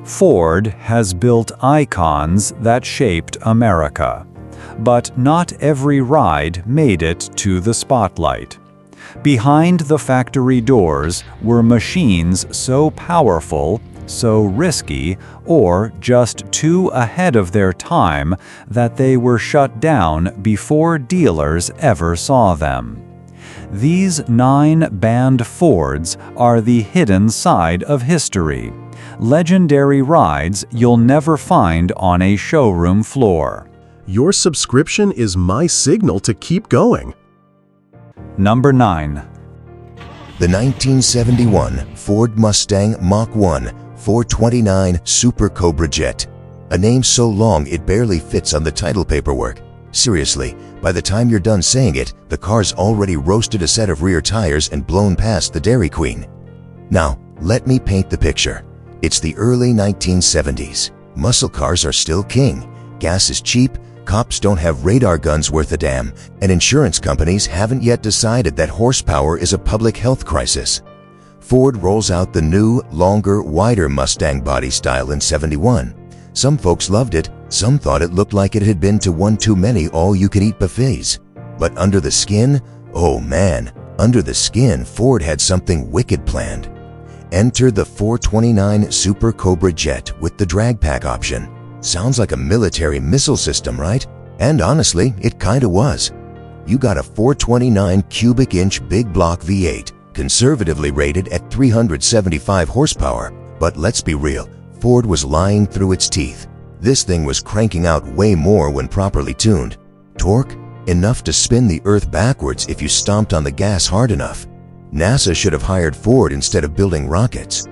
Ford has built icons that shaped America, but not every ride made it to the spotlight. Behind the factory doors were machines so powerful, so risky, or just too ahead of their time that they were shut down before dealers ever saw them. These 9 banned Fords are the hidden side of history, legendary rides you'll never find on a showroom floor. Your subscription is my signal to keep going. Number 9. The 1971 Ford Mustang Mach 1 429 Super Cobra Jet. A name so long it barely fits on the title paperwork. Seriously, by the time you're done saying it, the car's already roasted a set of rear tires and blown past the Dairy Queen. Now, let me paint the picture. It's the early 1970s. Muscle cars are still king. Gas is cheap, cops don't have radar guns worth a damn, and insurance companies haven't yet decided that horsepower is a public health crisis. Ford rolls out the new, longer, wider Mustang body style in '71. Some folks loved it, some thought it looked like it had been to one too many all-you-can-eat buffets. But under the skin, oh man, under the skin, Ford had something wicked planned. Enter the 429 Super Cobra Jet with the drag pack option. Sounds like a military missile system, right? And honestly, it kinda was. You got a 429 cubic inch big block V8, conservatively rated at 375 horsepower. But let's be real, Ford was lying through its teeth. This thing was cranking out way more when properly tuned. Torque? Enough to spin the earth backwards if you stomped on the gas hard enough. NASA should have hired Ford instead of building rockets.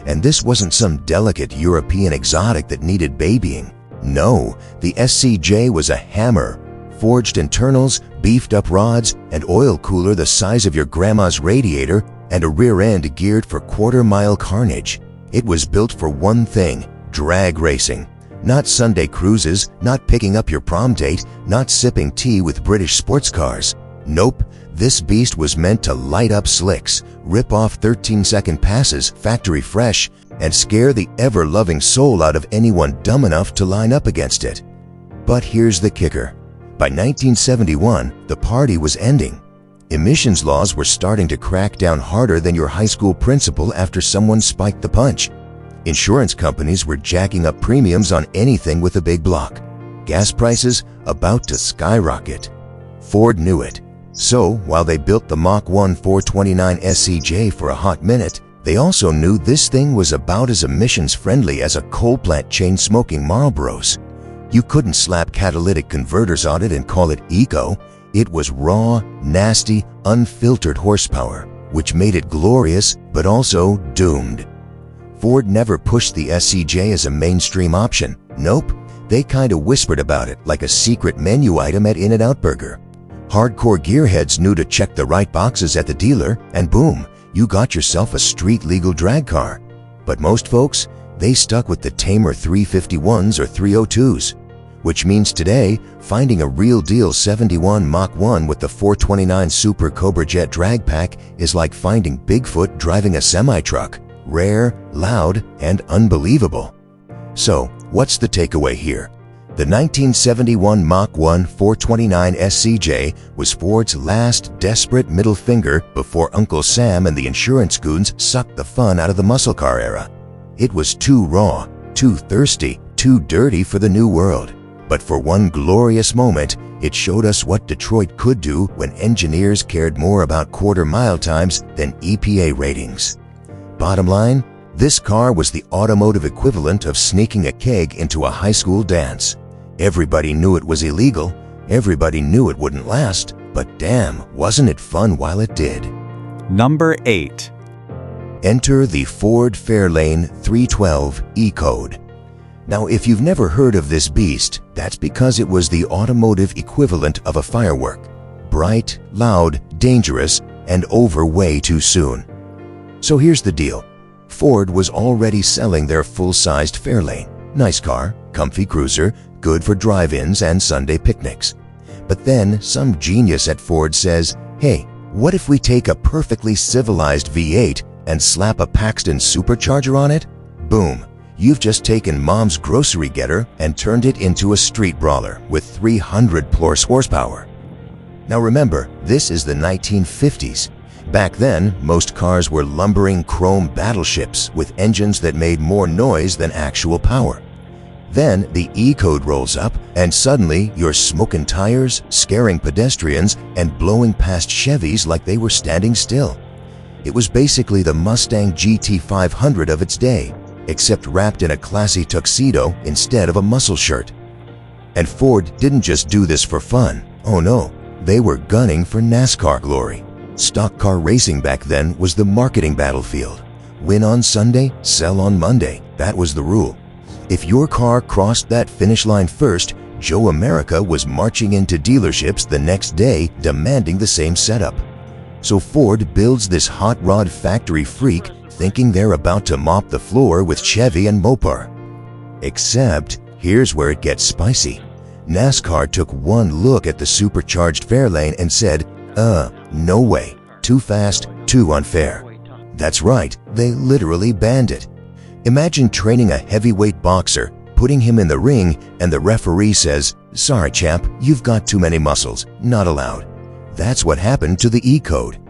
And this wasn't some delicate European exotic that needed babying. No, the SCJ was a hammer. Forged internals, beefed up rods, and oil cooler the size of your grandma's radiator, and a rear end geared for quarter-mile carnage. It was built for one thing: drag racing. Not Sunday cruises, not picking up your prom date, not sipping tea with British sports cars. Nope, this beast was meant to light up slicks, rip off 13-second passes factory fresh, and scare the ever-loving soul out of anyone dumb enough to line up against it. But here's the kicker. By 1971, the party was ending. Emissions laws were starting to crack down harder than your high school principal after someone spiked the punch. Insurance companies were jacking up premiums on anything with a big block. Gas prices about to skyrocket. Ford knew it. So, while they built the Mach 1 429 SCJ for a hot minute, they also knew this thing was about as emissions-friendly as a coal plant chain smoking Marlboros. You couldn't slap catalytic converters on it and call it eco. It was raw, nasty, unfiltered horsepower, which made it glorious but also doomed. Ford never pushed the SCJ as a mainstream option. Nope, they kinda whispered about it like a secret menu item at In-N-Out Burger. Hardcore gearheads knew to check the right boxes at the dealer, and boom, you got yourself a street-legal drag car. But most folks, they stuck with the tamer 351s or 302s. Which means today, finding a real deal 71 Mach 1 with the 429 Super Cobra Jet drag pack is like finding Bigfoot driving a semi-truck. Rare, loud, and unbelievable. So, what's the takeaway here? The 1971 Mach 1 429 SCJ was Ford's last desperate middle finger before Uncle Sam and the insurance goons sucked the fun out of the muscle car era. It was too raw, too thirsty, too dirty for the new world. But for one glorious moment, it showed us what Detroit could do when engineers cared more about quarter-mile times than EPA ratings. Bottom line, this car was the automotive equivalent of sneaking a keg into a high school dance. Everybody knew it was illegal, everybody knew it wouldn't last, but damn, wasn't it fun while it did. Number 8. Enter the Ford Fairlane 312 E-Code. Now, if you've never heard of this beast, that's because it was the automotive equivalent of a firework. Bright, loud, dangerous, and over way too soon. So here's the deal. Ford was already selling their full-sized Fairlane. Nice car, comfy cruiser, good for drive-ins and Sunday picnics. But then some genius at Ford says, hey, what if we take a perfectly civilized V8 and slap a Paxton supercharger on it? Boom. You've just taken mom's grocery getter and turned it into a street brawler with 300 plus horsepower. Now remember, this is the 1950s. Back then, most cars were lumbering chrome battleships with engines that made more noise than actual power. Then the E-code rolls up, and suddenly you're smoking tires, scaring pedestrians, and blowing past Chevys like they were standing still. It was basically the Mustang GT500 of its day, except wrapped in a classy tuxedo instead of a muscle shirt. And Ford didn't just do this for fun. Oh no, they were gunning for NASCAR glory. Stock car racing back then was the marketing battlefield. Win on Sunday, sell on Monday. That was the rule. If your car crossed that finish line first, Joe America was marching into dealerships the next day demanding the same setup. So Ford builds this hot rod factory freak thinking they're about to mop the floor with Chevy and Mopar. Except, here's where it gets spicy. NASCAR took one look at the supercharged Fairlane and said, no way, too fast, too unfair. That's right, they literally banned it. Imagine training a heavyweight boxer, putting him in the ring, and the referee says, sorry champ, you've got too many muscles, not allowed. That's what happened to the E-code.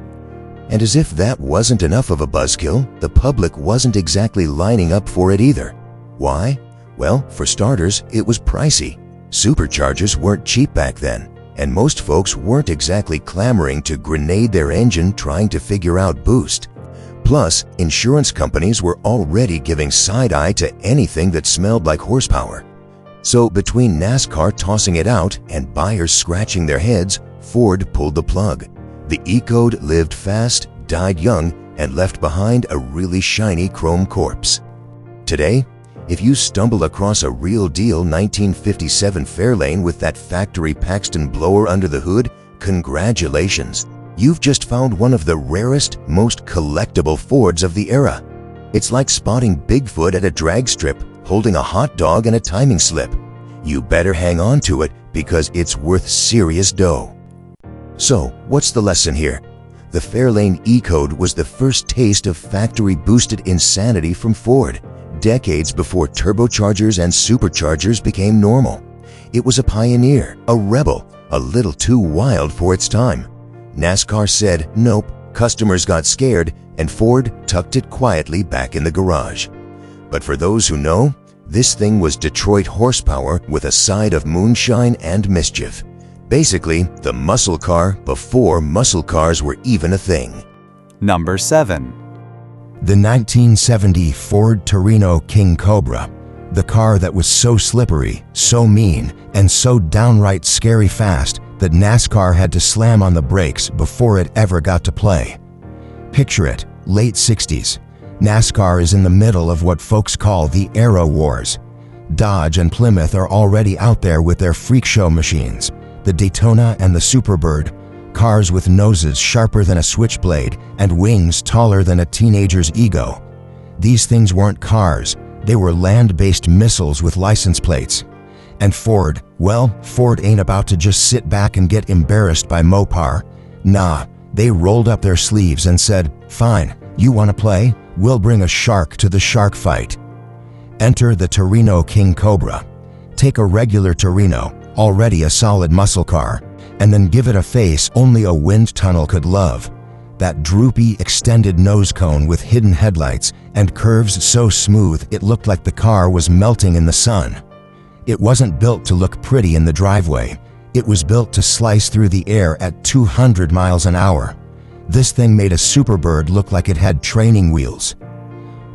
And as if that wasn't enough of a buzzkill, the public wasn't exactly lining up for it either. Why? Well, for starters, it was pricey. Superchargers weren't cheap back then, and most folks weren't exactly clamoring to grenade their engine trying to figure out boost. Plus, insurance companies were already giving side-eye to anything that smelled like horsepower. So between NASCAR tossing it out and buyers scratching their heads, Ford pulled the plug. The E-code lived fast, died young, and left behind a really shiny chrome corpse. Today, if you stumble across a real-deal 1957 Fairlane with that factory Paxton blower under the hood, congratulations! You've just found one of the rarest, most collectible Fords of the era. It's like spotting Bigfoot at a drag strip, holding a hot dog and a timing slip. You better hang on to it because it's worth serious dough. So, what's the lesson here? The Fairlane E-code was the first taste of factory-boosted insanity from Ford, decades before turbochargers and superchargers became normal. It was a pioneer, a rebel, a little too wild for its time. NASCAR said nope, customers got scared, and Ford tucked it quietly back in the garage. But for those who know, this thing was Detroit horsepower with a side of moonshine and mischief. Basically, the muscle car before muscle cars were even a thing. Number 7. The 1970 Ford Torino King Cobra, the car that was so slippery, so mean, and so downright scary fast that NASCAR had to slam on the brakes before it ever got to play. Picture it, late 60s. NASCAR is in the middle of what folks call the Aero Wars. Dodge and Plymouth are already out there with their freak show machines, the Daytona and the Superbird, cars with noses sharper than a switchblade and wings taller than a teenager's ego. These things weren't cars, they were land-based missiles with license plates. And Ford, well, Ford ain't about to just sit back and get embarrassed by Mopar. Nah, they rolled up their sleeves and said, fine, you want to play? We'll bring a shark to the shark fight. Enter the Torino King Cobra. Take a regular Torino, already a solid muscle car, and then give it a face only a wind tunnel could love. That droopy, extended nose cone with hidden headlights and curves so smooth it looked like the car was melting in the sun. It wasn't built to look pretty in the driveway. It was built to slice through the air at 200 miles an hour. This thing made a Superbird look like it had training wheels.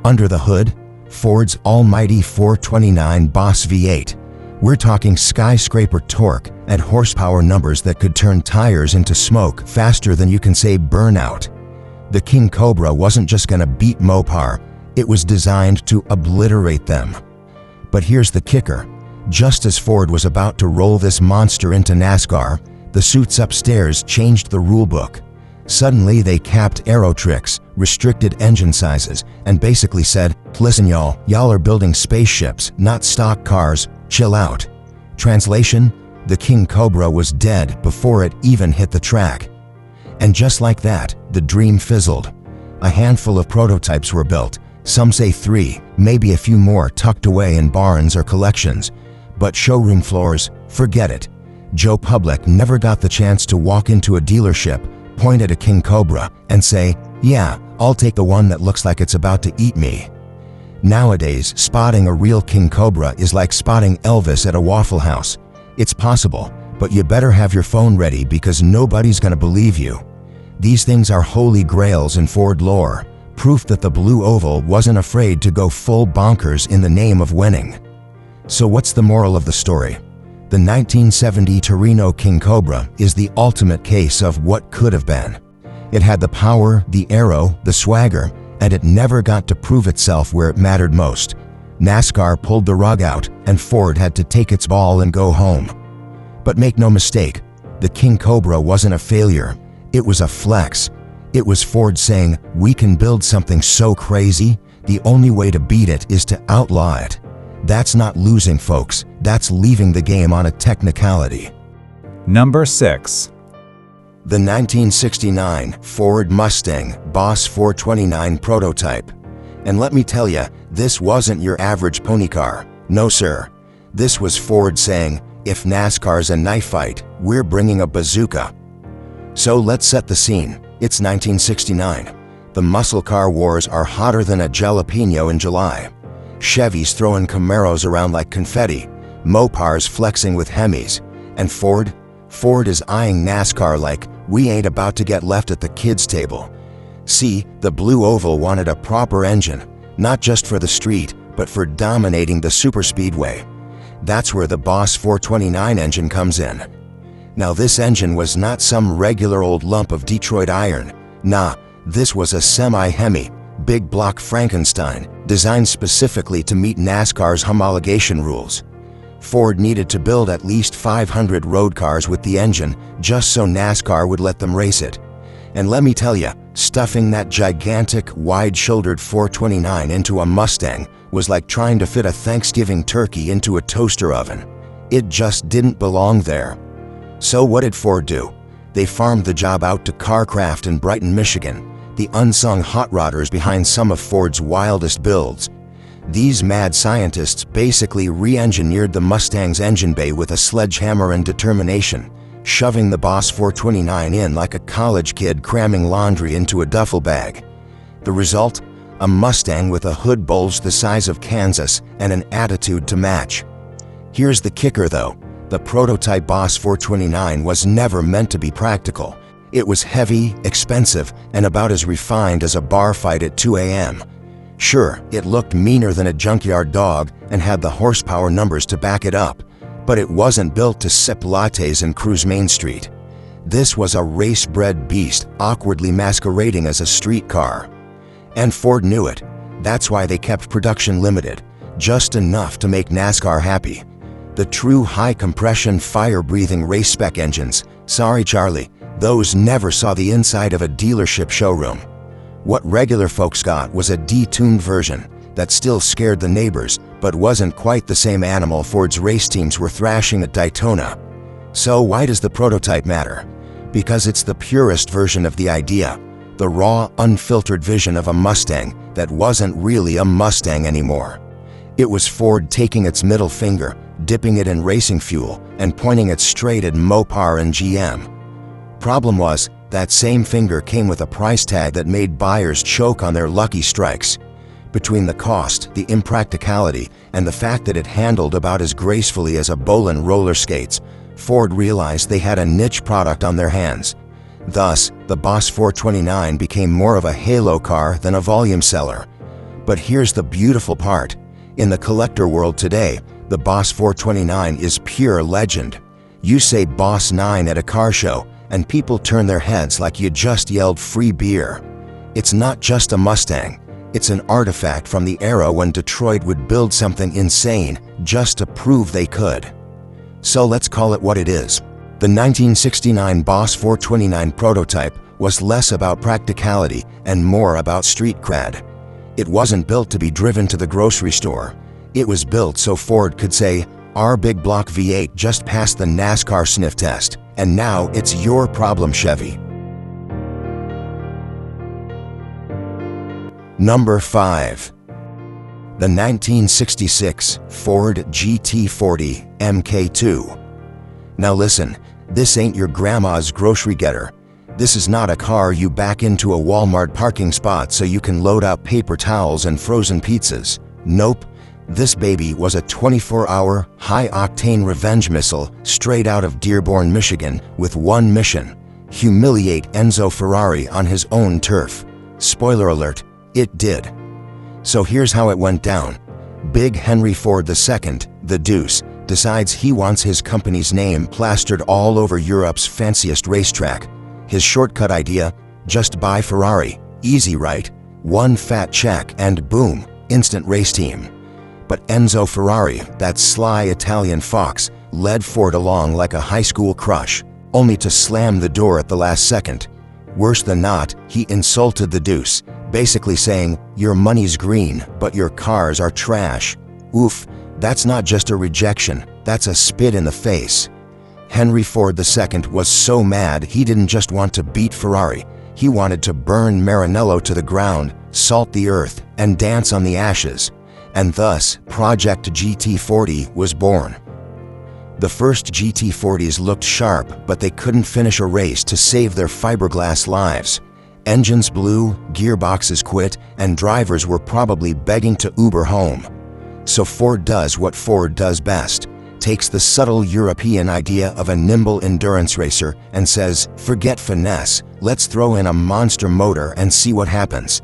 Under the hood, Ford's almighty 429 Boss V8. We're talking skyscraper torque and horsepower numbers that could turn tires into smoke faster than you can say burnout. The King Cobra wasn't just gonna beat Mopar, it was designed to obliterate them. But here's the kicker. Just as Ford was about to roll this monster into NASCAR, the suits upstairs changed the rulebook. Suddenly they capped aero tricks, restricted engine sizes, and basically said, listen y'all are building spaceships, not stock cars, chill out. Translation, the King Cobra was dead before it even hit the track. And just like that, the dream fizzled. A handful of prototypes were built, Some say 3, maybe a few more tucked away in barns or collections. But showroom floors, forget it. Joe Public never got the chance to walk into a dealership, point at a King Cobra, and say, "Yeah, I'll take the one that looks like it's about to eat me." Nowadays, spotting a real King Cobra is like spotting Elvis at a Waffle House. It's possible, but you better have your phone ready because nobody's gonna believe you. These things are holy grails in Ford lore, proof that the Blue Oval wasn't afraid to go full bonkers in the name of winning. So what's the moral of the story? The 1970 Torino King Cobra is the ultimate case of what could have been. It had the power, the aero, the swagger, and it never got to prove itself where it mattered most. NASCAR pulled the rug out, and Ford had to take its ball and go home. But make no mistake, the King Cobra wasn't a failure. It was a flex. It was Ford saying, "We can build something so crazy, the only way to beat it is to outlaw it." That's not losing, folks. That's leaving the game on a technicality. Number 6. The 1969 Ford Mustang Boss 429 prototype. And let me tell you, this wasn't your average pony car. No sir. This was Ford saying, if NASCAR's a knife fight, we're bringing a bazooka. So let's set the scene. It's 1969. The muscle car wars are hotter than a jalapeno in July. Chevys throwing Camaros around like confetti, Mopars flexing with Hemis, and Ford is eyeing NASCAR like, we ain't about to get left at the kids' table. See, the Blue Oval wanted a proper engine, not just for the street, but for dominating the superspeedway. That's where the Boss 429 engine comes in. Now this engine was not some regular old lump of Detroit iron. Nah, this was a semi-Hemi, big block Frankenstein, designed specifically to meet NASCAR's homologation rules. Ford needed to build at least 500 road cars with the engine just so NASCAR would let them race it. And let me tell you, stuffing that gigantic, wide-shouldered 429 into a Mustang was like trying to fit a Thanksgiving turkey into a toaster oven. It just didn't belong there. So what did Ford do? They farmed the job out to Carcraft in Brighton, Michigan, the unsung hot rodders behind some of Ford's wildest builds. These mad scientists basically re-engineered the Mustang's engine bay with a sledgehammer and determination, shoving the Boss 429 in like a college kid cramming laundry into a duffel bag. The result? A Mustang with a hood bulge the size of Kansas and an attitude to match. Here's the kicker though, the prototype Boss 429 was never meant to be practical. It was heavy, expensive, and about as refined as a bar fight at 2 a.m. Sure, it looked meaner than a junkyard dog and had the horsepower numbers to back it up, but it wasn't built to sip lattes and cruise Main Street. This was a race-bred beast awkwardly masquerading as a street car. And Ford knew it. That's why they kept production limited, just enough to make NASCAR happy. The true high-compression, fire-breathing race-spec engines, sorry Charlie, those never saw the inside of a dealership showroom. What regular folks got was a detuned version that still scared the neighbors, but wasn't quite the same animal Ford's race teams were thrashing at Daytona. So why does the prototype matter? Because it's the purest version of the idea, the raw, unfiltered vision of a Mustang that wasn't really a Mustang anymore. It was Ford taking its middle finger, dipping it in racing fuel, and pointing it straight at Mopar and GM. Problem was, that same finger came with a price tag that made buyers choke on their lucky strikes. Between the cost, the impracticality, and the fact that it handled about as gracefully as a Bolin roller skates, Ford realized they had a niche product on their hands. Thus, the Boss 429 became more of a halo car than a volume seller. But here's the beautiful part. In the collector world today, the Boss 429 is pure legend. You say Boss 9 at a car show, and people turn their heads like you just yelled free beer. It's not just a Mustang. It's an artifact from the era when Detroit would build something insane just to prove they could. So let's call it what it is. The 1969 Boss 429 prototype was less about practicality and more about street cred. It wasn't built to be driven to the grocery store. It was built so Ford could say, our big block V8 just passed the NASCAR sniff test, and now it's your problem, Chevy. Number 5. The 1966 Ford GT40 Mk2. Now listen, this ain't your grandma's grocery getter. This is not a car you back into a Walmart parking spot so you can load up paper towels and frozen pizzas. Nope. This baby was a 24-hour, high-octane revenge missile straight out of Dearborn, Michigan, with one mission: humiliate Enzo Ferrari on his own turf. Spoiler alert, it did. So here's how it went down. Big Henry Ford II, the Deuce, decides he wants his company's name plastered all over Europe's fanciest racetrack. His shortcut idea: just buy Ferrari. Easy, right? One fat check and boom, instant race team. But Enzo Ferrari, that sly Italian fox, led Ford along like a high school crush, only to slam the door at the last second. Worse than not, he insulted the Deuce, basically saying, "Your money's green, but your cars are trash." Oof, that's not just a rejection, that's a spit in the face. Henry Ford II was so mad he didn't just want to beat Ferrari, he wanted to burn Maranello to the ground, salt the earth, and dance on the ashes. And thus, Project GT40 was born. The first GT40s looked sharp, but they couldn't finish a race to save their fiberglass lives. Engines blew, gearboxes quit, and drivers were probably begging to Uber home. So Ford does what Ford does best: takes the subtle European idea of a nimble endurance racer and says, "Forget finesse, let's throw in a monster motor and see what happens."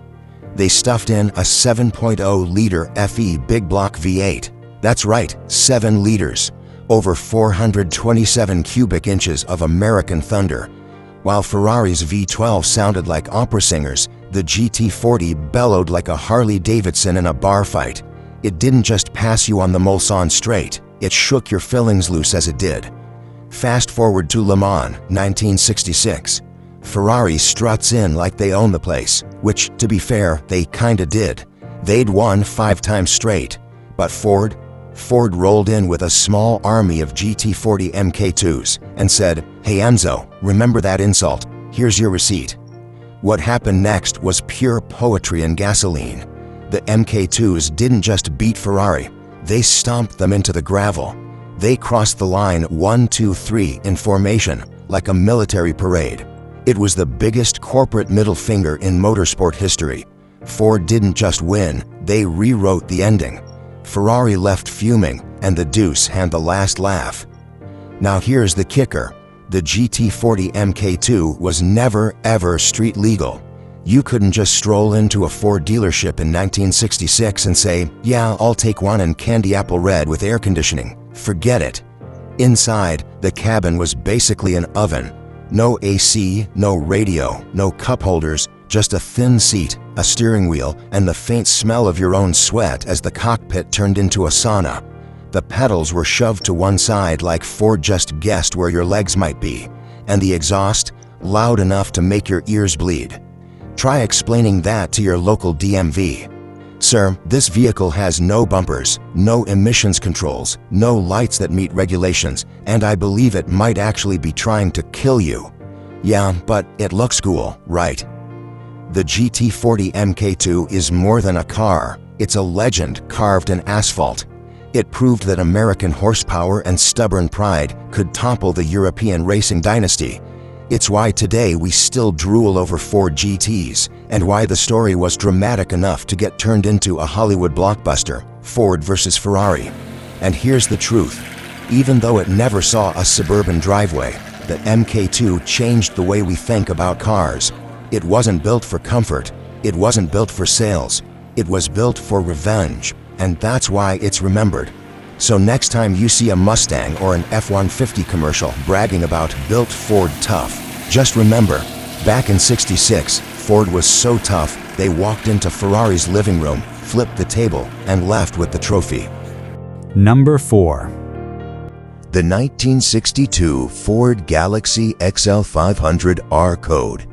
They stuffed in a 7.0-liter FE big block V8. That's right, 7 liters. Over 427 cubic inches of American thunder. While Ferrari's V12 sounded like opera singers, the GT40 bellowed like a Harley-Davidson in a bar fight. It didn't just pass you on the Mulsanne straight, it shook your fillings loose as it did. Fast forward to Le Mans, 1966. Ferrari struts in like they own the place, which, to be fair, they kinda did. They'd won 5 times straight. But Ford rolled in with a small army of GT40 Mk2s and said, "Hey Enzo, remember that insult? Here's your receipt." What happened next was pure poetry and gasoline. The Mk2s didn't just beat Ferrari, they stomped them into the gravel. They crossed the line 1, 2, 3 in formation, like a military parade. It was the biggest corporate middle finger in motorsport history. Ford didn't just win, they rewrote the ending. Ferrari left fuming, and the Deuce had the last laugh. Now here's the kicker. The GT40 Mk2 was never, ever street legal. You couldn't just stroll into a Ford dealership in 1966 and say, "Yeah, I'll take one in candy apple red with air conditioning." Forget it. Inside, the cabin was basically an oven. No AC, no radio, no cup holders, just a thin seat, a steering wheel, and the faint smell of your own sweat as the cockpit turned into a sauna. The pedals were shoved to one side like Ford just guessed where your legs might be, and the exhaust, loud enough to make your ears bleed. Try explaining that to your local DMV. "Sir, this vehicle has no bumpers, no emissions controls, no lights that meet regulations, and I believe it might actually be trying to kill you." Yeah, but it looks cool, right? The GT40 Mk2 is more than a car. It's a legend carved in asphalt. It proved that American horsepower and stubborn pride could topple the European racing dynasty. It's why today we still drool over Ford GTs, and why the story was dramatic enough to get turned into a Hollywood blockbuster, Ford versus Ferrari. And here's the truth. Even though it never saw a suburban driveway, the Mk2 changed the way we think about cars. It wasn't built for comfort, it wasn't built for sales, it was built for revenge, and that's why it's remembered. So next time you see a Mustang or an F-150 commercial bragging about "built Ford tough," just remember, back in '66, Ford was so tough, they walked into Ferrari's living room, flipped the table, and left with the trophy. Number 4. The 1962 Ford Galaxy XL500 R Code.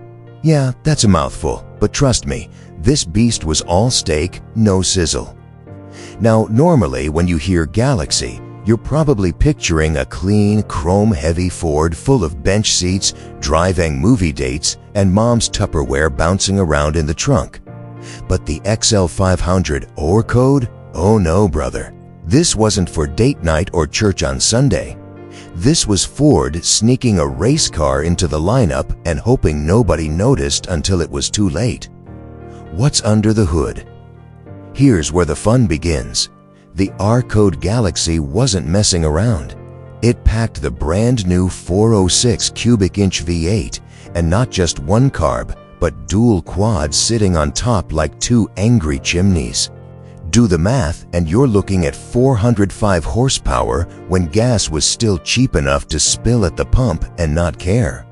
Yeah, that's a mouthful, but trust me, this beast was all steak, no sizzle. Now, normally when you hear Galaxy, you're probably picturing a clean, chrome-heavy Ford full of bench seats, driving movie dates, and mom's Tupperware bouncing around in the trunk. But the XL500 OR code? Oh no, brother. This wasn't for date night or church on Sunday. This was Ford sneaking a race car into the lineup and hoping nobody noticed until it was too late. What's under the hood? Here's where the fun begins. The R-Code Galaxy wasn't messing around. It packed the brand new 406 cubic inch V8, and not just one carb, but dual quads sitting on top like two angry chimneys. Do the math and you're looking at 405 horsepower when gas was still cheap enough to spill at the pump and not care.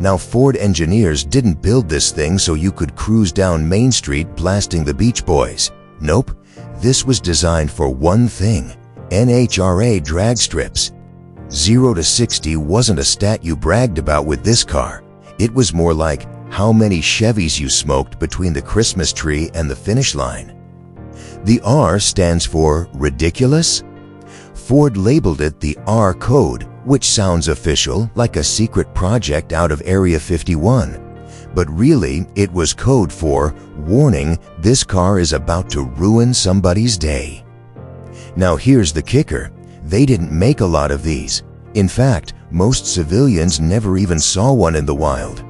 Now, Ford engineers didn't build this thing so you could cruise down Main Street blasting the Beach Boys. Nope, this was designed for one thing: NHRA drag strips. 0 to 60 wasn't a stat you bragged about with this car. It was more like how many Chevys you smoked between the Christmas tree and the finish line. The R stands for ridiculous. Ford labeled it the R code, which sounds official, like a secret project out of Area 51. But really, it was code for, warning, this car is about to ruin somebody's day. Now here's the kicker. They didn't make a lot of these. In fact, most civilians never even saw one in the wild.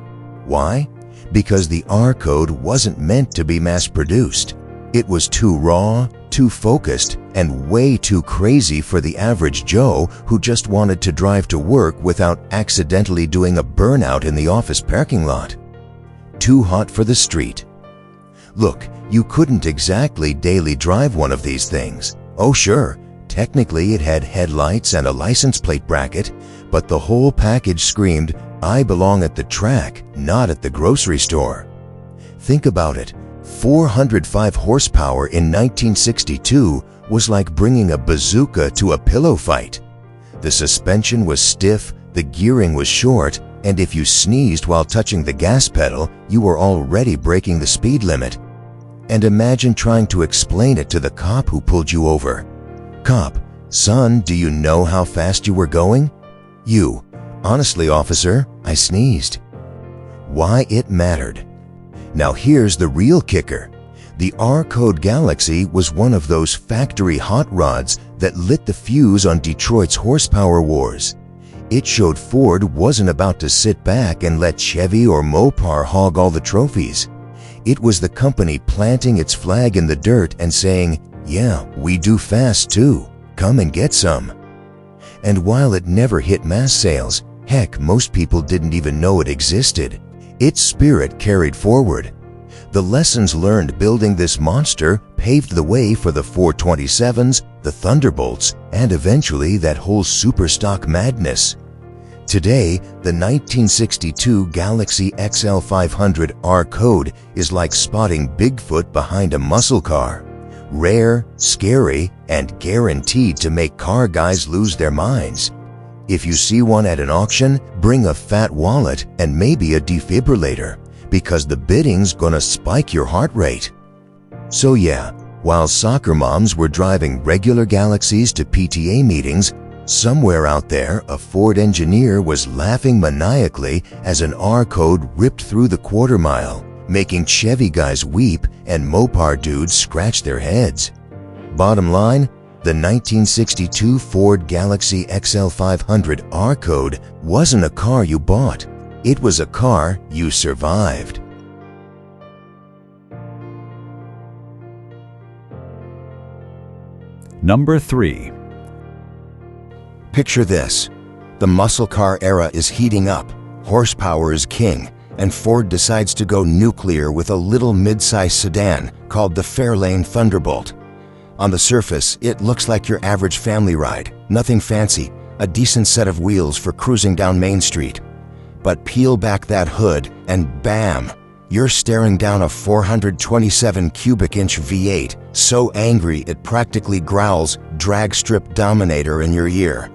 Why? Because the R code wasn't meant to be mass-produced. It was too raw, too focused, and way too crazy for the average Joe who just wanted to drive to work without accidentally doing a burnout in the office parking lot. Too hot for the street. Look, you couldn't exactly daily drive one of these things. Oh sure, technically it had headlights and a license plate bracket, but the whole package screamed, I belong at the track, not at the grocery store. Think about it. 405 horsepower in 1962 was like bringing a bazooka to a pillow fight. The suspension was stiff, the gearing was short, and if you sneezed while touching the gas pedal, you were already breaking the speed limit. And imagine trying to explain it to the cop who pulled you over. Cop, son, do you know how fast you were going? You, honestly, officer, I sneezed. Why it mattered. Now here's the real kicker. The R-Code Galaxy was one of those factory hot rods that lit the fuse on Detroit's horsepower wars. It showed Ford wasn't about to sit back and let Chevy or Mopar hog all the trophies. It was the company planting its flag in the dirt and saying, yeah, we do fast too. Come and get some. And while it never hit mass sales, heck, most people didn't even know it existed. Its spirit carried forward. The lessons learned building this monster paved the way for the 427s, the Thunderbolts, and eventually that whole superstock madness. Today, the 1962 Galaxy XL500 R code is like spotting Bigfoot behind a muscle car. Rare, scary, and guaranteed to make car guys lose their minds. If you see one at an auction, bring a fat wallet and maybe a defibrillator, because the bidding's gonna spike your heart rate. So yeah, while soccer moms were driving regular Galaxies to PTA meetings, somewhere out there a Ford engineer was laughing maniacally as an R code ripped through the quarter mile, making Chevy guys weep and Mopar dudes scratch their heads. Bottom line, the 1962 Ford Galaxy XL500 R code wasn't a car you bought. It was a car you survived. Number 3. Picture this. The muscle car era is heating up, horsepower is king, and Ford decides to go nuclear with a little mid-size sedan called the Fairlane Thunderbolt. On the surface, it looks like your average family ride, nothing fancy, a decent set of wheels for cruising down Main Street. But peel back that hood and bam, you're staring down a 427 cubic inch V8, so angry it practically growls drag strip dominator in your ear.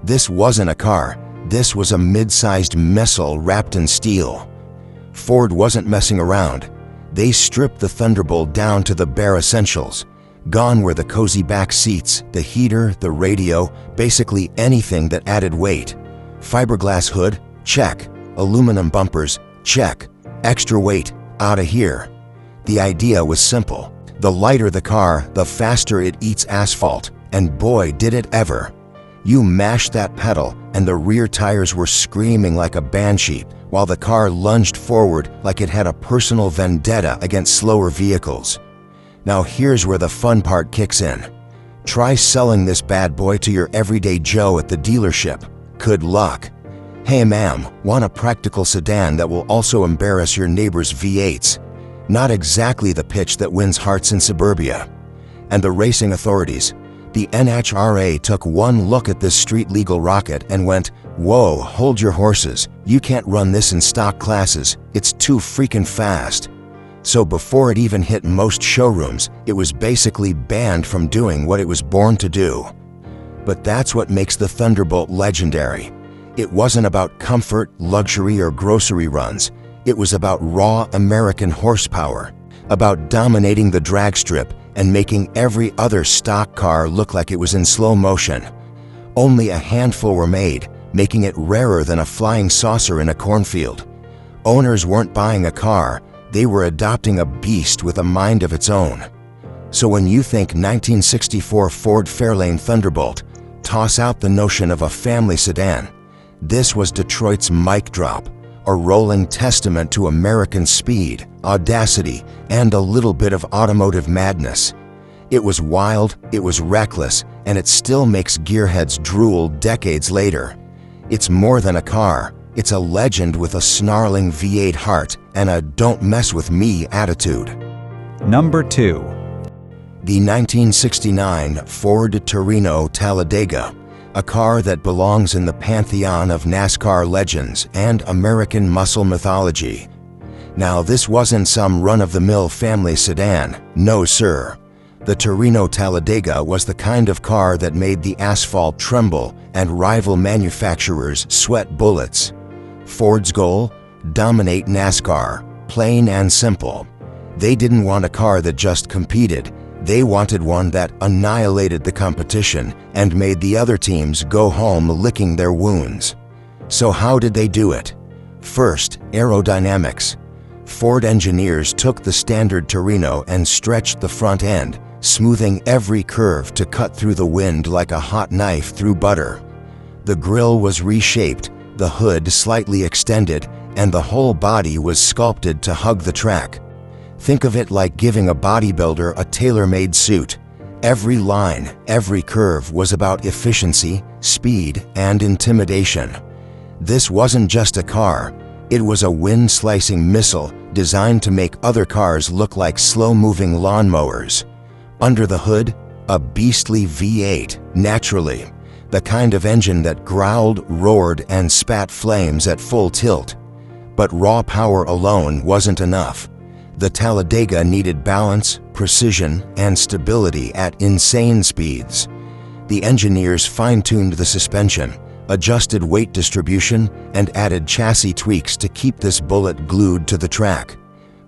This wasn't a car, this was a mid-sized missile wrapped in steel. Ford wasn't messing around. They stripped the Thunderbolt down to the bare essentials. Gone were the cozy back seats, the heater, the radio, basically anything that added weight. Fiberglass hood? Check. Aluminum bumpers? Check. Extra weight? Outta here. The idea was simple. The lighter the car, the faster it eats asphalt, and boy did it ever. You mashed that pedal, and the rear tires were screaming like a banshee, while the car lunged forward like it had a personal vendetta against slower vehicles. Now here's where the fun part kicks in. Try selling this bad boy to your everyday Joe at the dealership. Good luck. Hey ma'am, want a practical sedan that will also embarrass your neighbor's V8s? Not exactly the pitch that wins hearts in suburbia. And the racing authorities, the NHRA, took one look at this street-legal rocket and went, "Whoa, hold your horses. You can't run this in stock classes. It's too freaking fast." So before it even hit most showrooms, it was basically banned from doing what it was born to do. But that's what makes the Thunderbolt legendary. It wasn't about comfort, luxury, or grocery runs. It was about raw American horsepower, about dominating the drag strip and making every other stock car look like it was in slow motion. Only a handful were made, making it rarer than a flying saucer in a cornfield. Owners weren't buying a car, they were adopting a beast with a mind of its own. So when you think 1964 Ford Fairlane Thunderbolt, toss out the notion of a family sedan. This was Detroit's mic drop, a rolling testament to American speed, audacity, and a little bit of automotive madness. It was wild, it was reckless, and it still makes gearheads drool decades later. It's more than a car, it's a legend with a snarling V8 heart and a "don't mess with me" attitude. Number 2. The 1969 Ford Torino Talladega, a car that belongs in the pantheon of NASCAR legends and American muscle mythology. Now, this wasn't some run-of-the-mill family sedan, no sir. The Torino Talladega was the kind of car that made the asphalt tremble and rival manufacturers sweat bullets. Ford's goal? Dominate NASCAR, plain and simple. They didn't want a car that just competed. They wanted one that annihilated the competition and made the other teams go home licking their wounds. So how did they do it? First, aerodynamics. Ford engineers took the standard Torino and stretched the front end, smoothing every curve to cut through the wind like a hot knife through butter. The grille was reshaped, the hood slightly extended, and the whole body was sculpted to hug the track. Think of it like giving a bodybuilder a tailor-made suit. Every line, every curve was about efficiency, speed, and intimidation. This wasn't just a car, it was a wind-slicing missile designed to make other cars look like slow-moving lawnmowers. Under the hood, a beastly V8, naturally. The kind of engine that growled, roared, and spat flames at full tilt. But raw power alone wasn't enough. The Talladega needed balance, precision, and stability at insane speeds. The engineers fine-tuned the suspension, adjusted weight distribution, and added chassis tweaks to keep this bullet glued to the track.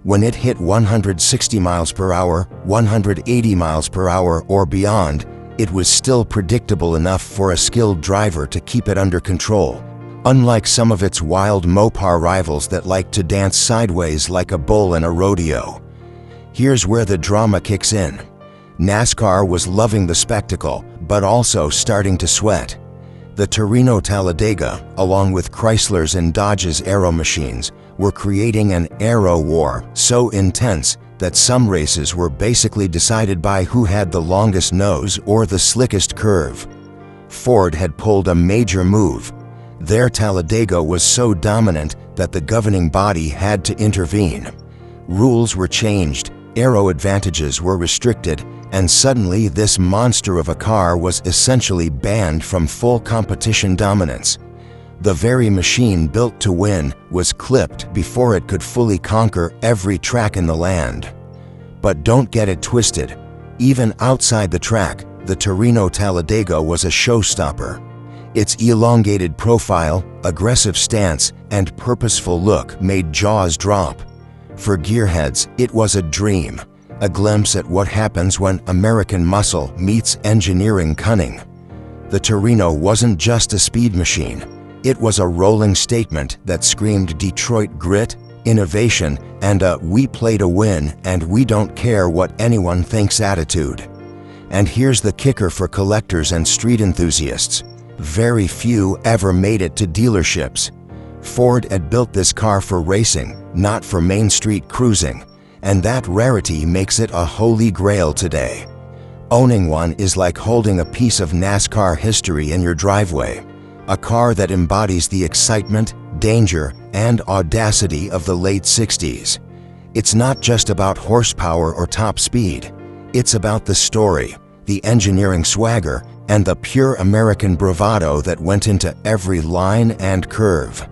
When it hit 160 miles per hour, 180 miles per hour, or beyond, it was still predictable enough for a skilled driver to keep it under control. Unlike some of its wild Mopar rivals that like to dance sideways like a bull in a rodeo. Here's where the drama kicks in. NASCAR was loving the spectacle, but also starting to sweat. The Torino Talladega, along with Chrysler's and Dodge's aero machines, were creating an aero war so intense that some races were basically decided by who had the longest nose or the slickest curve. Ford had pulled a major move. Their Talladega was so dominant that the governing body had to intervene. Rules were changed, aero advantages were restricted, and suddenly this monster of a car was essentially banned from full competition dominance. The very machine built to win was clipped before it could fully conquer every track in the land. But don't get it twisted. Even outside the track, the Torino Talladega was a showstopper. Its elongated profile, aggressive stance, and purposeful look made jaws drop. For gearheads, it was a dream, a glimpse at what happens when American muscle meets engineering cunning. The Torino wasn't just a speed machine. It was a rolling statement that screamed Detroit grit, innovation, and a "we play to win and we don't care what anyone thinks" attitude. And here's the kicker for collectors and street enthusiasts: very few ever made it to dealerships. Ford had built this car for racing, not for Main Street cruising, and that rarity makes it a holy grail today. Owning one is like holding a piece of NASCAR history in your driveway, a car that embodies the excitement, danger, and audacity of the late 60s. It's not just about horsepower or top speed. It's about the story, the engineering swagger, and the pure American bravado that went into every line and curve.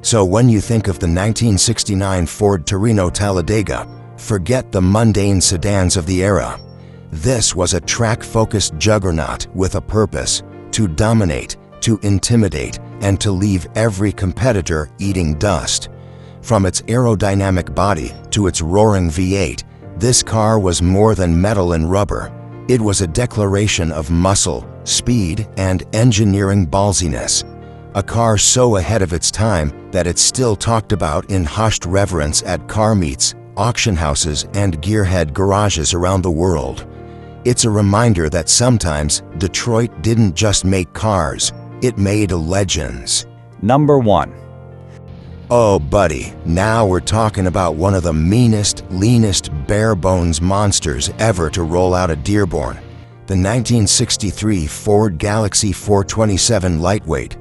So when you think of the 1969 Ford Torino Talladega, forget the mundane sedans of the era. This was a track-focused juggernaut with a purpose: to dominate, to intimidate, and to leave every competitor eating dust. From its aerodynamic body to its roaring V8, this car was more than metal and rubber. It was a declaration of muscle, speed, and engineering ballsiness. A car so ahead of its time that it's still talked about in hushed reverence at car meets, auction houses, and gearhead garages around the world. It's a reminder that sometimes Detroit didn't just make cars, it made legends. Number 1. Oh buddy, now we're talking about one of the meanest, leanest, bare-bones monsters ever to roll out of Dearborn. The 1963 Ford Galaxie 427 Lightweight.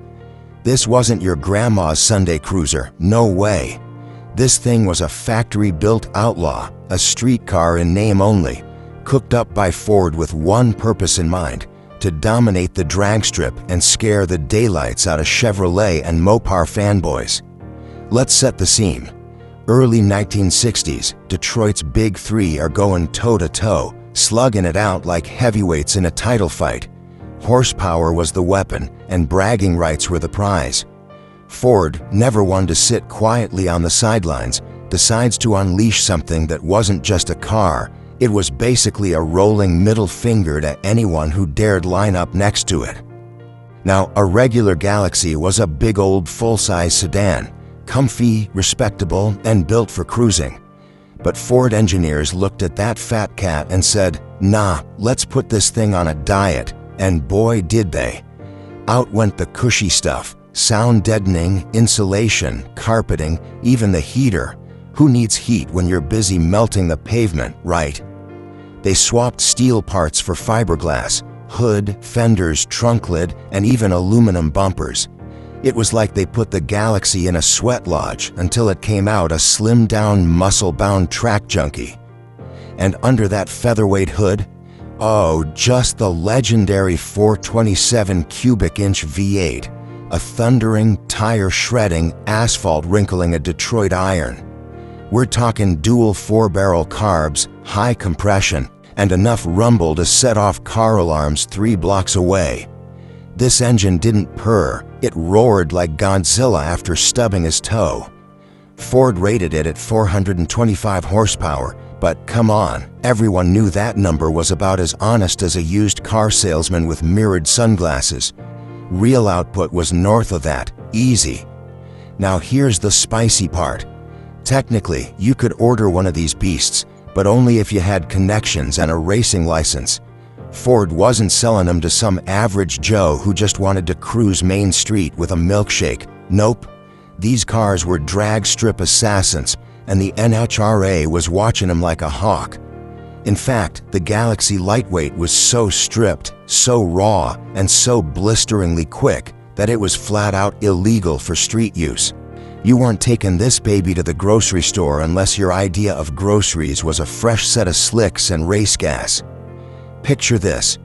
This wasn't your grandma's Sunday cruiser, no way. This thing was a factory-built outlaw, a street car in name only, cooked up by Ford with one purpose in mind: to dominate the drag strip and scare the daylights out of Chevrolet and Mopar fanboys. Let's set the scene. Early 1960s, Detroit's Big Three are going toe-to-toe, slugging it out like heavyweights in a title fight. Horsepower was the weapon, and bragging rights were the prize. Ford, never one to sit quietly on the sidelines, decides to unleash something that wasn't just a car. It was basically a rolling middle finger to anyone who dared line up next to it. Now, a regular Galaxie was a big old full-size sedan, comfy, respectable, and built for cruising. But Ford engineers looked at that fat cat and said, "Nah, let's put this thing on a diet," and boy did they. Out went the cushy stuff: sound deadening, insulation, carpeting, even the heater. Who needs heat when you're busy melting the pavement, right? They swapped steel parts for fiberglass, hood, fenders, trunk lid, and even aluminum bumpers. It was like they put the Galaxie in a sweat lodge until it came out a slimmed-down, muscle-bound track junkie. And under that featherweight hood, oh, just the legendary 427 cubic inch V8, a thundering, tire-shredding, asphalt-wrinkling a Detroit iron. We're talking dual 4-barrel carbs, high compression, and enough rumble to set off car alarms 3 blocks away. This engine didn't purr, it roared like Godzilla after stubbing his toe. Ford rated it at 425 horsepower, but come on, everyone knew that number was about as honest as a used car salesman with mirrored sunglasses. Real output was north of that, easy. Now here's the spicy part. Technically, you could order one of these beasts, but only if you had connections and a racing license. Ford wasn't selling them to some average Joe who just wanted to cruise Main Street with a milkshake. Nope. These cars were drag strip assassins, and the NHRA was watching them like a hawk. In fact, the Galaxie Lightweight was so stripped, so raw, and so blisteringly quick that it was flat out illegal for street use. You weren't taking this baby to the grocery store unless your idea of groceries was a fresh set of slicks and race gas. Picture this.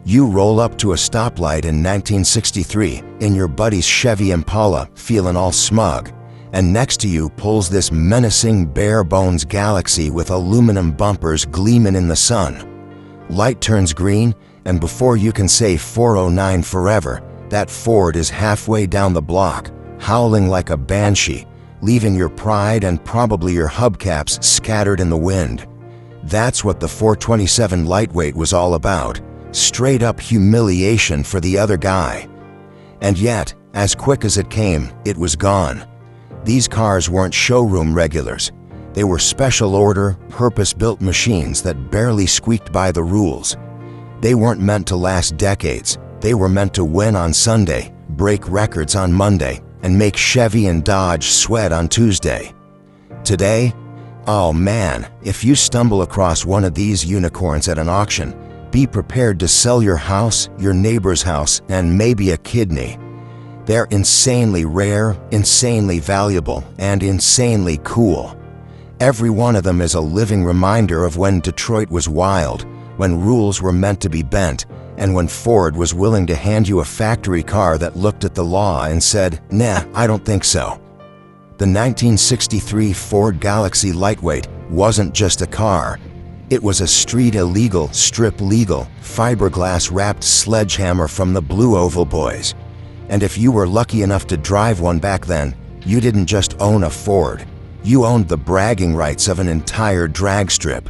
You roll up to a stoplight in 1963 in your buddy's Chevy Impala, feeling all smug, and next to you pulls this menacing bare-bones Galaxie with aluminum bumpers gleaming in the sun. Light turns green, and before you can say 409 forever, that Ford is halfway down the block, howling like a banshee, leaving your pride and probably your hubcaps scattered in the wind. That's what the 427 Lightweight was all about, straight up humiliation for the other guy. And yet, as quick as it came, it was gone. These cars weren't showroom regulars. They were special order, purpose-built machines that barely squeaked by the rules. They weren't meant to last decades. They were meant to win on Sunday, break records on Monday, and make Chevy and Dodge sweat on Tuesday. Today, oh man, if you stumble across one of these unicorns at an auction, be prepared to sell your house, your neighbor's house, and maybe a kidney. They're insanely rare, insanely valuable, and insanely cool. Every one of them is a living reminder of when Detroit was wild, when rules were meant to be bent, and when Ford was willing to hand you a factory car that looked at the law and said, "Nah, I don't think so." The 1963 Ford Galaxie Lightweight wasn't just a car. It was a street-illegal, strip-legal, fiberglass-wrapped sledgehammer from the Blue Oval Boys. And if you were lucky enough to drive one back then, you didn't just own a Ford. You owned the bragging rights of an entire drag strip.